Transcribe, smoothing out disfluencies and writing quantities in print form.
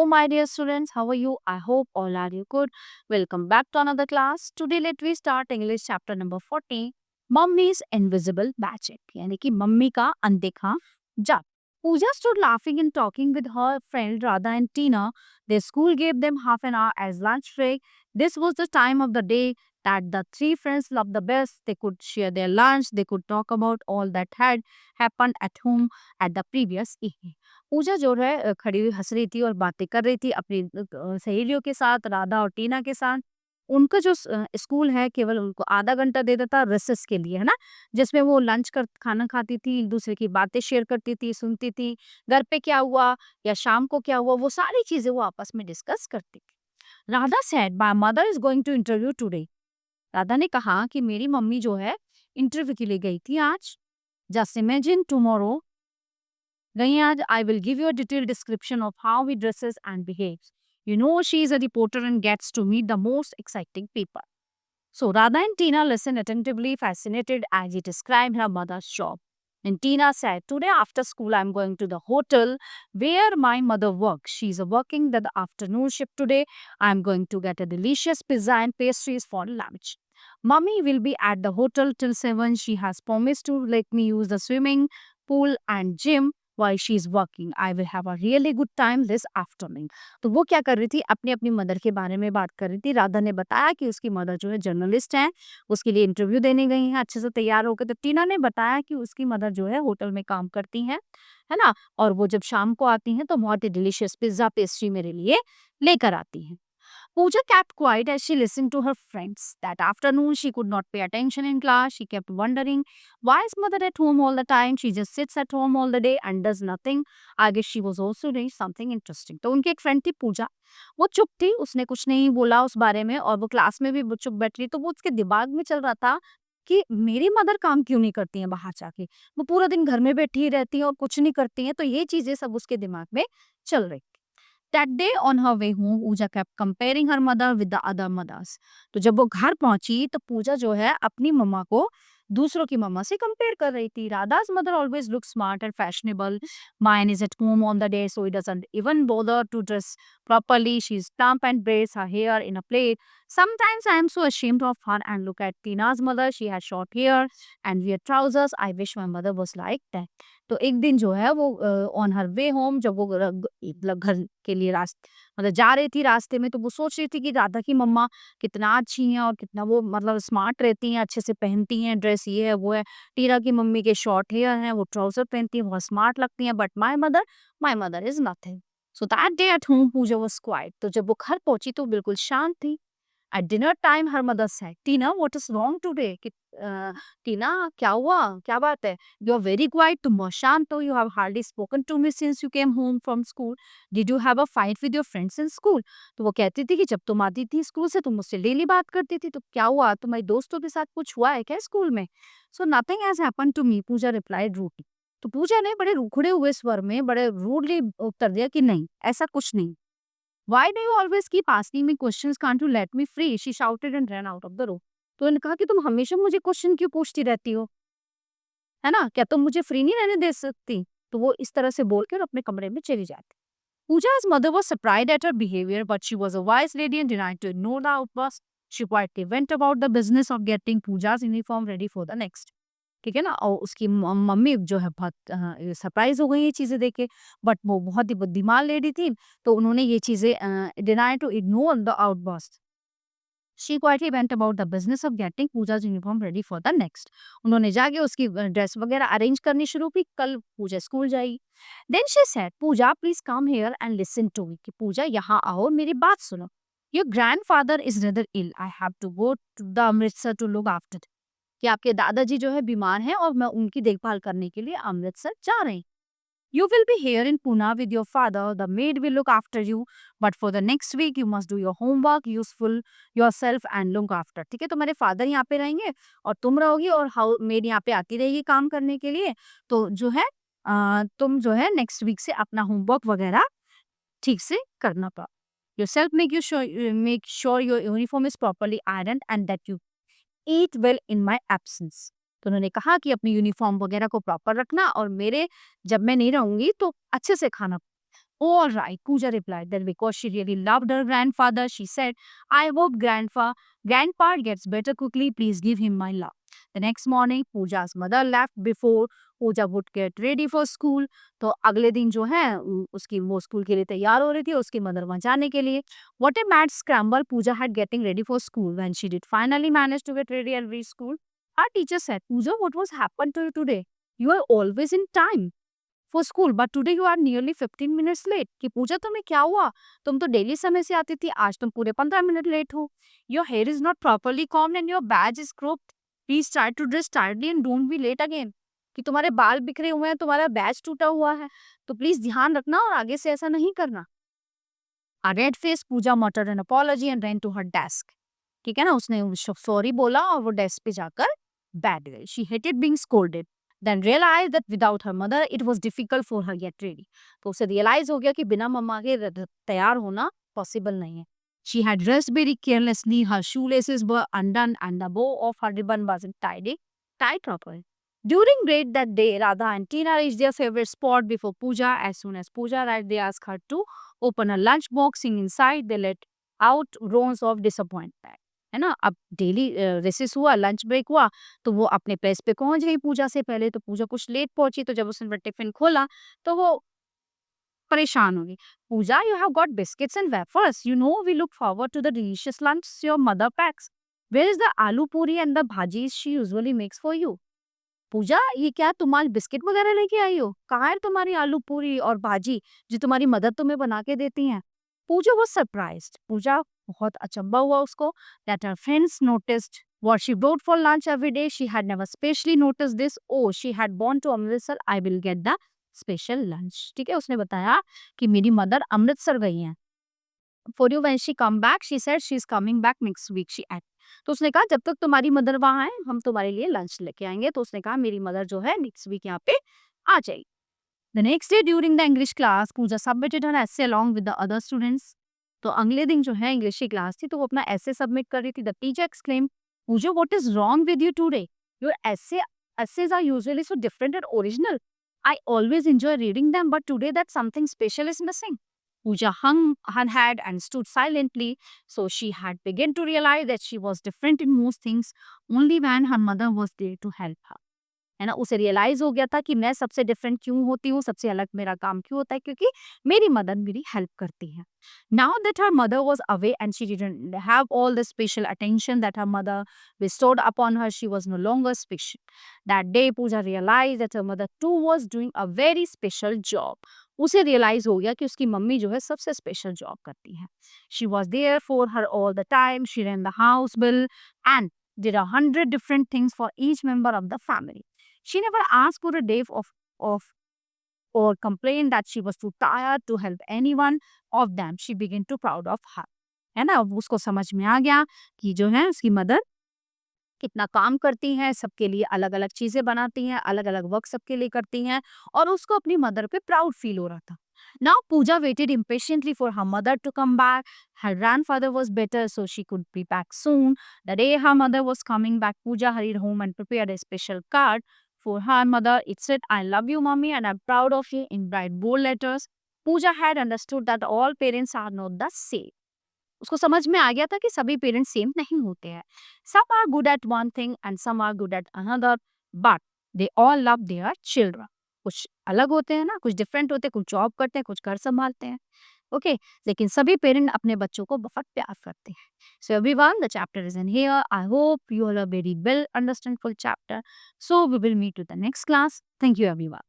my dear students, how are you? I hope all are you good. Welcome back to another class. Today, let we start English chapter number 40. Mummy's invisible magic. यानी कि mummy का अनदेखा जादू. Pooja stood laughing and talking with her friend Radha and Tina. Their school gave them half an hour as lunch break. This was the time of the day that the three friends loved the best. They could share their lunch. They could talk about all that had happened at home at the previous evening. पूजा जो है खड़ी हुई हँस रही थी और बातें कर रही थी अपनी सहेलियों के साथ, राधा और टीना के साथ। उनका जो स्कूल है केवल उनको आधा घंटा देता था रिसेस के लिए, है ना? जिसमें वो लंच कर खाना खाती थी, एक-दूसरे की बातें शेयर करती थी, सुनती थी, घर पे क्या हुआ या शाम को क्या हुआ, वो सारी चीज़ें वो आपस में डिस्कस करती थी। Radha said, "my mother is going to interview today." Radha ने कहा कि मेरी मम्मी जो है इंटरव्यू के लिए गई थी आज। "जस्ट इमेजिन टुमारो गई आज I will give you a detailed description of how he dresses and behaves. You know she is a reporter and gets to meet the most exciting people." So Radha and Tina listened attentively, fascinated as he described her mother's job. And Tina said, "Today after school I'm going to the hotel where my mother works. She's working the afternoon shift today. I'm going to get a delicious pizza and pastries for lunch. Mummy will be at the hotel till 7. She has promised to let me use the swimming pool and gym while she's working. I will have a really good time this afternoon." तो वो क्या कर रही थी, अपनी अपनी mother के बारे में बात कर रही थी। राधा ने बताया कि उसकी मदर जो है जर्नलिस्ट हैं, उसके लिए इंटरव्यू देने गई हैं अच्छे से तैयार होकर। तो टीना ने बताया कि उसकी मदर जो है होटल में काम करती हैं, है ना? और वो जब शाम को आती हैं तो बहुत ही डिलीशियस पिज्जा पेस्ट्री मेरे लिए लेकर आती हैं। Pooja kept quiet as she listened to her friends. That afternoon, she could not pay attention in class. She kept wondering, why is mother at home all the time? She just sits at home all the day and does nothing. I guess she was also doing something interesting. तो उनकी एक friend थी पूजा, वो चुप थी, उसने कुछ नहीं बोला उस बारे में और वो क्लास में भी वो चुप बैठ रही। तो वो उसके दिमाग में चल रहा था कि मेरी मदर काम क्यों नहीं करती हैं बाहर जाके, वो पूरा दिन घर में बैठी ही रहती हैं और कुछ नहीं करती हैं। तो ये चीजें सब उसके दिमाग में चल रही। That day on her way home, Pooja kept comparing her mother with the other mothers. तो जब वो घर पहुंची तो पूजा जो है अपनी मम्मा को दूसरों की मम्मा से कंपेयर कर रही थी। Radha's mother always looks smart and fashionable. Mine is at home on the day, so he doesn't even bother to dress properly. She's plump and braids her hair in a plait. Sometimes I am so ashamed of her. And look at Tina's mother. She has short hair and wear trousers. I wish my mother was like that. तो एक दिन जो है वो on her way home जब वो मतलब घर के लिए मतलब जा रही थी रास्ते में, तो वो सोच रही थी कि राधा की मम्मा कितना अच्छी हैं और कितना वो मतलब स्मार्ट रहती हैं, अच्छे से पहनती हैं ड्रेस, ये है वो है। टीना की मम्मी के शॉर्ट हेयर हैं, वो ट्राउजर पहनती हैं, बहुत स्मार्ट लगती हैं। But my mother is nothing. So that day at home Pooja was quite. तो जब वो घर पहुंची तो बिल्कुल शांत थी। At dinner time, her mother said, "Tina, what is wrong today?" टीना क्या हुआ, क्या बात है? You are very quiet, तुम बहुत शांत हो, you have hardly spoken to me since you came home from school. Did you have a fight with your friends in school? तो वो कहती थी कि जब तुम आती थी स्कूल से तुम मुझसे डेली बात करती थी, तो क्या हुआ, तुम्हारे दोस्तों के साथ कुछ हुआ है क्या स्कूल में? So nothing has happened to me, Puja replied rudely. तो पूजा ने बड़े रुखड़े हुए स्वर में बड़े रूडली उत्तर दिया कि नहीं, ऐसा कुछ नहीं। "Why do you always keep asking me questions? Can't you let me free?" She shouted and ran out of the room. तो उन्होंने कहा कि तुम हमेशा मुझे क्वेश्चन क्यों पूछती रहती हो, है ना? क्या तुम मुझे फ्री नहीं रहने दे सकती? तो वो इस तरह से बोलकर अपने कमरे में चली जाती। Pooja's mother was surprised at her behavior, but she was a wise lady and denied to ignore the outburst. She quietly went about the business of getting Pooja's uniform ready for the next. ठीक है ना? और उसकी mummy जो है बहुत surprise हो गई ये चीज़ें देख के, बट वो बहुत ही बुद्धिमान लेडी थी, तो उन्होंने ये चीज़ें deny to ignore the outburst. She quietly went about the business of getting Pooja's uniform ready for the next. उन्होंने जाके उसकी ड्रेस वगैरह अरेंज करनी शुरू की, कल पूजा स्कूल जाएगी। Then she said, "Pooja please come here and listen to me." कि पूजा यहाँ आओ, मेरी बात सुनो। Your grandfather is rather ill, I have to go to the Amritsar to look after. कि आपके दादाजी जो है बीमार हैं और मैं उनकी देखभाल करने के लिए अमृतसर जा रही हूँ। You will be here in Pune with your father. The maid will look after you. But for the next week, you must do your homework, useful yourself and look after. ठीक है, तुम्हारे फादर यहाँ पे रहेंगे और तुम रहोगी और हाउ मेड यहाँ पे आती रहेगी काम करने के लिए। तो जो है तुम जो है नेक्स्ट वीक से अपना होमवर्क वगैरह ठीक से करना पड़ा। Yourself make sure your uniform is properly ironed and that you eat well in my absence. तो उन्होंने कहा कि अपनी यूनिफॉर्म वगैरह को प्रॉपर रखना और मेरे जब मैं नहीं रहूंगी तो अच्छे से खाना। All right, Pooja replied. Then, because she really loved her grandfather, she said, I hope grandpa gets better quickly. Please give him my love. The next morning, Pooja's mother left before Pooja would get ready for school. तो अगले दिन जो है उसकी वो school के लिए तैयार हो रही थी उसकी मदर वहां जाने के लिए. What a mad scramble Pooja had getting ready for school. When she did finally manage to get ready and reach school, her teacher said, Pooja, what was happened to you today? You are always in time for school, but today you are nearly 15 minutes late. कि पूजा तुम्हें क्या हुआ? तुम तो daily समय से आती थी, आज तुम पूरे 15 मिनट लेट हो. Your hair is not properly combed and your badge is cropped. Please try to dress tiredly and don't be late again. कि तुम्हारे बाल बिखरे हुए हैं, तुम्हारा बैच टूटा हुआ है, तो प्लीज ध्यान रखना और आगे से ऐसा नहीं करना. A red face Pooja muttered an apology and ran to her desk. ठीक है ना, उसने सॉरी बोला और वो डेस्क पे जाकर बैठ गई. She hated being scolded. Then realized that without her mother it was difficult for her get ready. तो उसे रियलाइज हो गया कि बिना मम्मा के तैयार होना पॉसिबल नहीं है. She had dressed very carelessly. Her shoelaces were undone and the bow of her ribbon wasn't tied properly. During break that day, Radha and Tina reached their favorite spot before Pooja. As soon as Pooja arrived, they asked her to open a lunch box. Inside, they let out groans of disappointment. है ना, अब daily racist हुआ, lunch break हुआ, तो वो अपने place पे पहुंच गई पूजा से पहले. तो पूजा कुछ लेट पहुंची, तो जब उसने टिफिन खोला तो वो परेशान हो गई. Puja, you have got biscuits and wafers. You know we look forward to the delicious lunch your mother packs. Where is the aloo puri and the bhaji she usually makes for you. Puja, ये क्या तुम आज बिस्किट वगैरह लेके आई हो? कहाँ है तुम्हारी आलू पूरी और भाजी जो तुम्हारी मदर तुम्हें बना के देती हैं? पूजा was surprised. पूजा बहुत अचंभा हुआ उसको that her friends noticed what she brought for lunch every day. She had never specially noticed this. Oh, she had gone to Amritsar. I will get the special lunch. ठीक है, उसने बताया कि मेरी मदर अमृतसर गई हैं. For you when she come back, she said she is coming back next week. She added. तो उसने कहा जब तक तुम्हारी मदर वहां है हम तुम्हारे लिए लंच लेके आएंगे. तो उसने कहा मेरी मदर जो है नेक्स्ट वीक यहाँ पे आ जाएगी. The next day during the English class, Pooja submitted her essay along with the other students. तो अगले दिन जो है इंग्लिश की क्लास थी तो वो अपना essay सबमिट कर रही थी. The teacher exclaimed, Pooja, what is wrong with you today? Your essays are usually so different and original. I always enjoy reading them, but today that something special is missing. Pooja hung her head and stood silently. So she had begun to realize that she was different in most things only when her mother was there to help her. है ना, उसे realise हो गया था कि मैं सबसे different क्यों होती हूँ, सबसे अलग मेरा काम क्यों होता है, क्योंकि मेरी मदर मेरी हेल्प करती है. Now that her mother was away and she didn't have all the special attention that her mother bestowed upon her, she was no longer special. That day Pooja realized that her mother too was doing a very special job. उसे realise हो गया कि उसकी mummy जो है सबसे special job करती है. She was there for her all the time. She ran the house bill and did 100 different things for each member of the family. She never asked for a day off or complained that she was too tired to help anyone of them. She began to proud of her. है ना, अब उसको समझ में आ गया कि जो है उसकी मदर कितना काम करती हैं, सबके लिए अलग-अलग चीज़ें बनाती हैं, अलग-अलग वर्क सबके लिए करती हैं और उसको अपनी मदर पे प्राउड फील हो रहा था. Now Pooja waited impatiently for her mother to come back. Her grandfather was better, so she could be back soon. The day her mother was coming back, Pooja hurried home and prepared a special card for her mother. It said, I love you, mommy, and I'm proud of you in bright bold letters. Pooja had understood that all parents are not the same. उसको समझ में आ गया था कि सभी parents same नहीं होते हैं. Some are good at one thing and some are good at another, but they all love their children. कुछ अलग होते हैं ना, कुछ डिफरेंट होते हैं, कुछ जॉब करते हैं, कुछ घर संभालते हैं. ओके, लेकिन सभी पेरेंट अपने बच्चों को बहुत प्यार करते हैं. So everyone, the chapter is in here. I hope you all are very well understand full chapter. So we will meet to the next class. Thank you everyone.